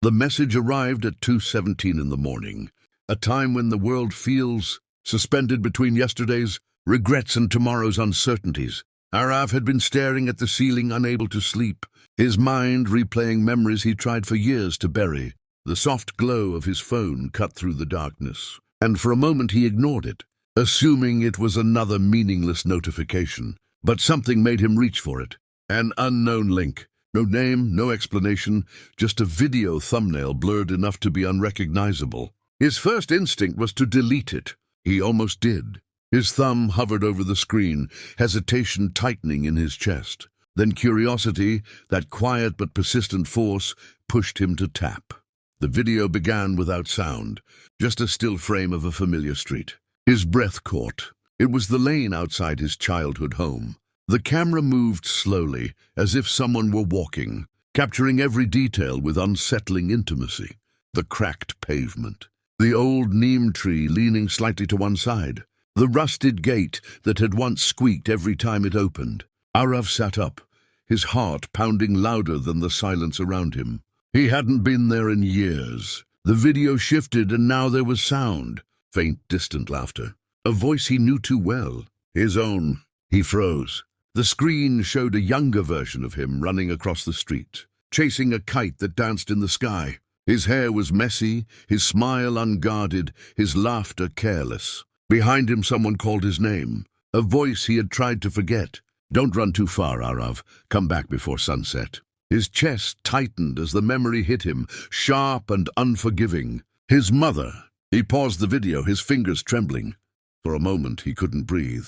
The message arrived at 2:17 in the morning, a time when the world feels suspended between yesterday's regrets and tomorrow's uncertainties. Aarav had been staring at the ceiling, unable to sleep, his mind replaying memories he tried for years to bury. The soft glow of his phone cut through the darkness, and for a moment he ignored it, assuming it was another meaningless notification. But something made him reach for it. An unknown link. No name, no explanation, just a video thumbnail blurred enough to be unrecognizable. His first instinct was to delete it. He almost did. His thumb hovered over the screen, hesitation tightening in his chest. Then curiosity, that quiet but persistent force, pushed him to tap. The video began without sound, just a still frame of a familiar street. His breath caught. It was the lane outside his childhood home. The camera moved slowly, as if someone were walking, capturing every detail with unsettling intimacy. The cracked pavement, the old neem tree leaning slightly to one side, the rusted gate that had once squeaked every time it opened. Aarav sat up, his heart pounding louder than the silence around him. He hadn't been there in years. The video shifted, and now there was sound. Faint, distant laughter. A voice he knew too well. His own. He froze. The screen showed a younger version of him running across the street, chasing a kite that danced in the sky. His hair was messy, his smile unguarded, his laughter careless. Behind him someone called his name, a voice he had tried to forget. "Don't run too far, Aarav. Come back before sunset." His chest tightened as the memory hit him, sharp and unforgiving. His mother. He paused the video, his fingers trembling. For a moment he couldn't breathe.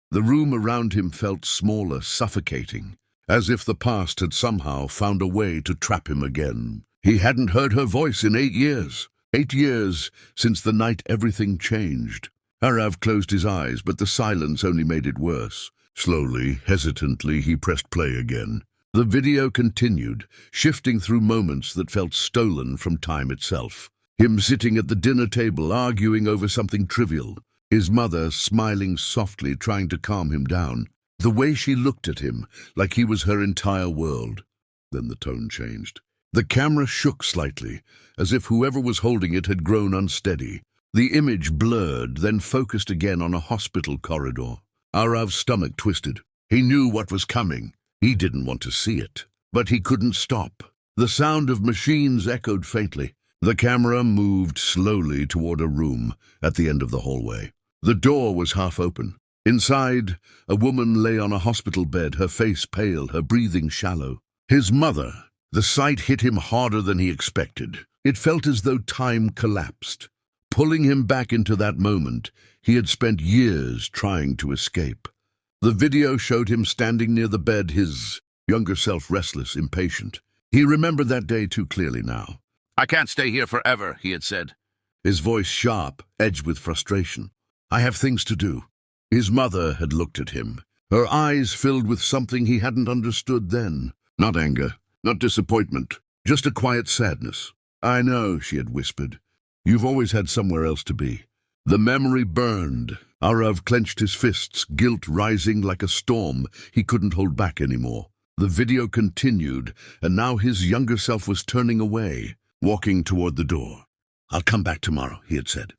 The room around him felt smaller, suffocating, as if the past had somehow found a way to trap him again. He hadn't heard her voice in 8 years. 8 years since the night everything changed. Aarav closed his eyes, but the silence only made it worse. Slowly, hesitantly, he pressed play again. The video continued, shifting through moments that felt stolen from time itself. Him sitting at the dinner table, arguing over something trivial. His mother smiling softly, trying to calm him down. The way she looked at him, like he was her entire world. Then the tone changed. The camera shook slightly, as if whoever was holding it had grown unsteady. The image blurred, then focused again on a hospital corridor. Aarav's stomach twisted. He knew what was coming. He didn't want to see it, but he couldn't stop. The sound of machines echoed faintly. The camera moved slowly toward a room at the end of the hallway. The door was half open. Inside, a woman lay on a hospital bed, her face pale, her breathing shallow. His mother. The sight hit him harder than he expected. It felt as though time collapsed, pulling him back into that moment he had spent years trying to escape. The video showed him standing near the bed, his younger self restless, impatient. He remembered that day too clearly now. "I can't stay here forever," he had said. His voice sharp, edged with frustration. "I have things to do." His mother had looked at him, her eyes filled with something he hadn't understood then. Not anger, not disappointment, just a quiet sadness. "I know," she had whispered. "You've always had somewhere else to be." The memory burned. Aarav clenched his fists, guilt rising like a storm he couldn't hold back anymore. The video continued, and now his younger self was turning away, walking toward the door. "I'll come back tomorrow," he had said.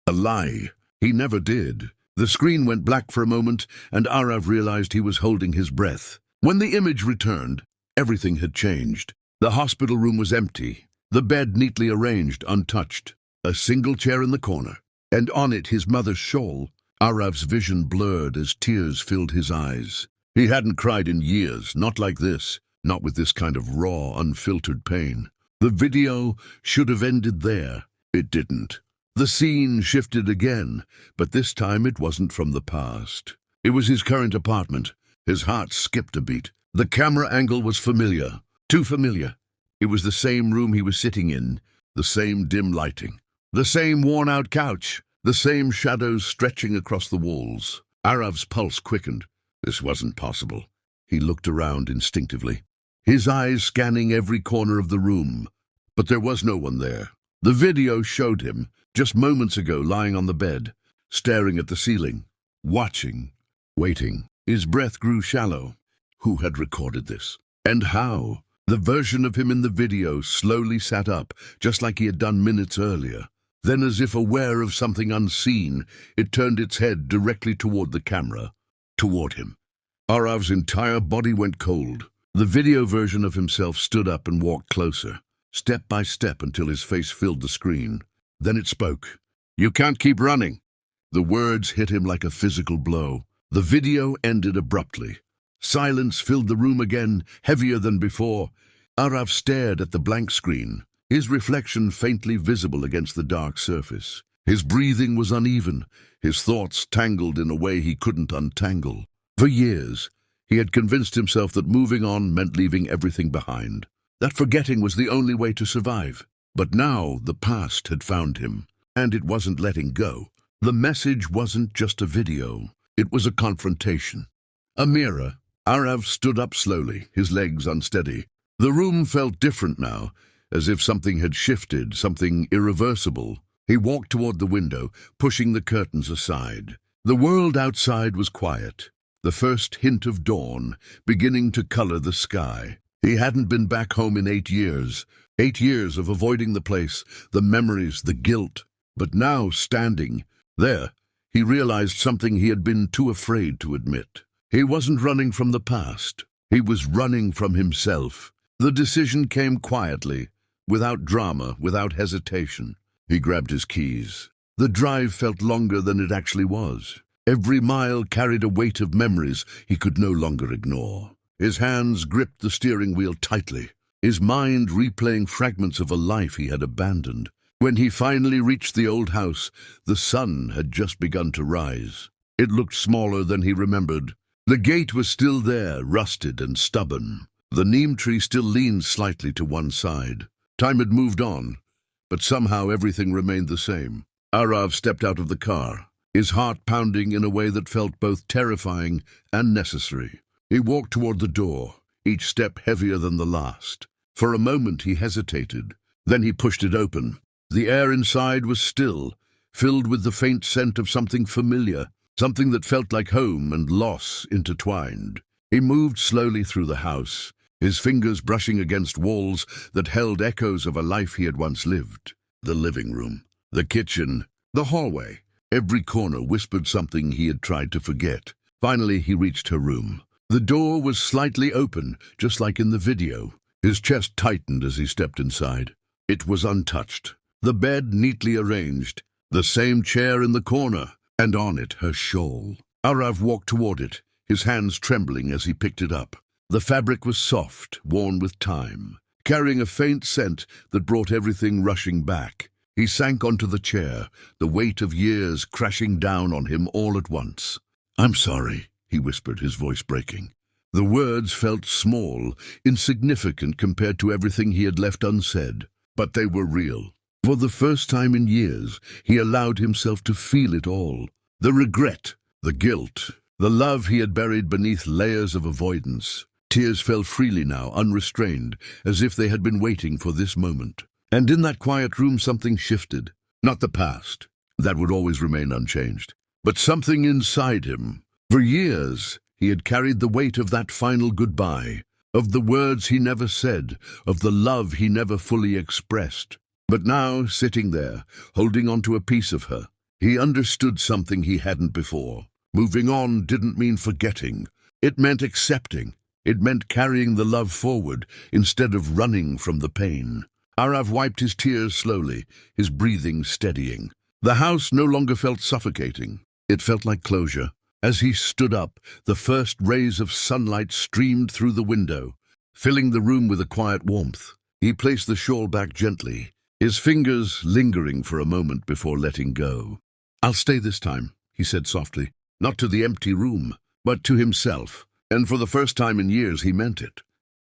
A lie. He never did. The screen went black for a moment, and Aarav realized he was holding his breath. When the image returned, everything had changed. The hospital room was empty, the bed neatly arranged, untouched. A single chair in the corner, and on it his mother's shawl. Aarav's vision blurred as tears filled his eyes. He hadn't cried in years, not like this, not with this kind of raw, unfiltered pain. The video should have ended there. It didn't. The scene shifted again, but this time it wasn't from the past. It was his current apartment. His heart skipped a beat. The camera angle was familiar, too familiar. It was the same room he was sitting in, the same dim lighting, the same worn-out couch, the same shadows stretching across the walls. Aarav's pulse quickened. This wasn't possible. He looked around instinctively, his eyes scanning every corner of the room. But there was no one there. The video showed him, just moments ago, lying on the bed, staring at the ceiling, watching, waiting. His breath grew shallow. Who had recorded this? And how? The version of him in the video slowly sat up, just like he had done minutes earlier. Then, as if aware of something unseen, it turned its head directly toward the camera, toward him. Aarav's entire body went cold. The video version of himself stood up and walked closer, step by step until his face filled the screen. Then it spoke. "You can't keep running." The words hit him like a physical blow. The video ended abruptly. Silence filled the room again, heavier than before. Aarav stared at the blank screen, his reflection faintly visible against the dark surface. His breathing was uneven, his thoughts tangled in a way he couldn't untangle. For years, he had convinced himself that moving on meant leaving everything behind, that forgetting was the only way to survive. But now the past had found him, and it wasn't letting go. The message wasn't just a video, it was a confrontation. A mirror. Aarav stood up slowly, his legs unsteady. The room felt different now, as if something had shifted, something irreversible. He walked toward the window, pushing the curtains aside. The world outside was quiet, the first hint of dawn beginning to color the sky. He hadn't been back home in 8 years. 8 years of avoiding the place, the memories, the guilt. But now, standing there, he realized something he had been too afraid to admit. He wasn't running from the past. He was running from himself. The decision came quietly, without drama, without hesitation. He grabbed his keys. The drive felt longer than it actually was. Every mile carried a weight of memories he could no longer ignore. His hands gripped the steering wheel tightly, his mind replaying fragments of a life he had abandoned. When he finally reached the old house, the sun had just begun to rise. It looked smaller than he remembered. The gate was still there, rusted and stubborn. The neem tree still leaned slightly to one side. Time had moved on, but somehow everything remained the same. Aarav stepped out of the car, his heart pounding in a way that felt both terrifying and necessary. He walked toward the door, each step heavier than the last. For a moment he hesitated, then he pushed it open. The air inside was still, filled with the faint scent of something familiar, something that felt like home and loss intertwined. He moved slowly through the house, his fingers brushing against walls that held echoes of a life he had once lived. The living room, the kitchen, the hallway. Every corner whispered something he had tried to forget. Finally, he reached her room. The door was slightly open, just like in the video. His chest tightened as he stepped inside. It was untouched. The bed neatly arranged, the same chair in the corner, and on it her shawl. Aarav walked toward it, his hands trembling as he picked it up. The fabric was soft, worn with time, carrying a faint scent that brought everything rushing back. He sank onto the chair, the weight of years crashing down on him all at once. "I'm sorry," he whispered, his voice breaking. The words felt small, insignificant compared to everything he had left unsaid, but they were real. For the first time in years, he allowed himself to feel it all. The regret, the guilt, the love he had buried beneath layers of avoidance. Tears fell freely now, unrestrained, as if they had been waiting for this moment. And in that quiet room something shifted. Not the past, that would always remain unchanged, but something inside him. For years, he had carried the weight of that final goodbye, of the words he never said, of the love he never fully expressed. But now, sitting there, holding on to a piece of her, he understood something he hadn't before. Moving on didn't mean forgetting. It meant accepting. It meant carrying the love forward instead of running from the pain. Aarav wiped his tears slowly, his breathing steadying. The house no longer felt suffocating. It felt like closure. As he stood up, the first rays of sunlight streamed through the window, filling the room with a quiet warmth. He placed the shawl back gently, his fingers lingering for a moment before letting go. "I'll stay this time," he said softly, not to the empty room, but to himself. And for the first time in years he meant it.